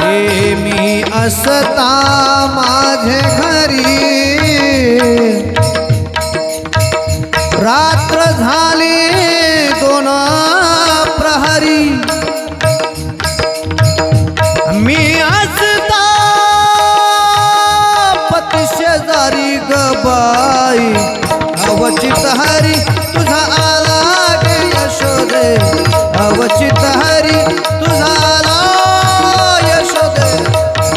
हे मी असता माझे घरी रात्र झाली 2 प्रहरी मी असता पती शेजारी गबाई अवचित हरी तुझा आला गे यशोदे अवचित हरी तुझा आला यशोदे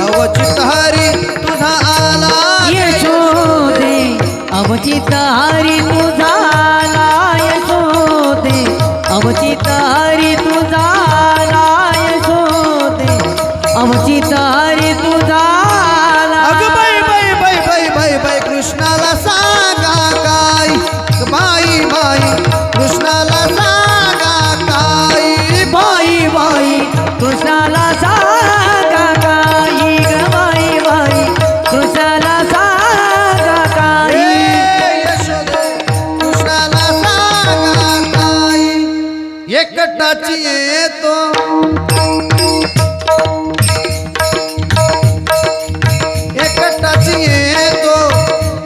अवचित हरी तुझा आला यशोदे अवचित हरी तुझा आला यशोदे अवचित हरी तुझा आला यशोदे अवचित हरी तुझा आला. अगं बाई बाई बाई बाई बाई बाई कृष्णाला सांगा काय बाई बाई कृष्णाला सांगा काय बाई बाई कृष्णाला सांगा काही ग बाई बाई कृष्णाला सांगा काही. यशोदे कृष्णाला सांगा काय एकटाची येतो एकटाची येतो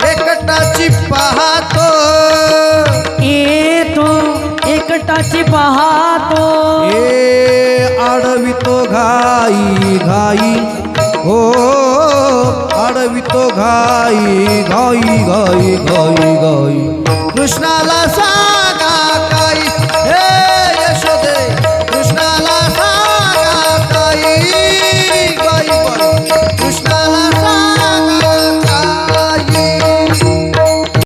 एकटाची पाहतो येतो एकटाची पाहतो आडवितो घाई घाई हो आडवितो घाई घाई घाई घाई घाई कृष्णाला सांग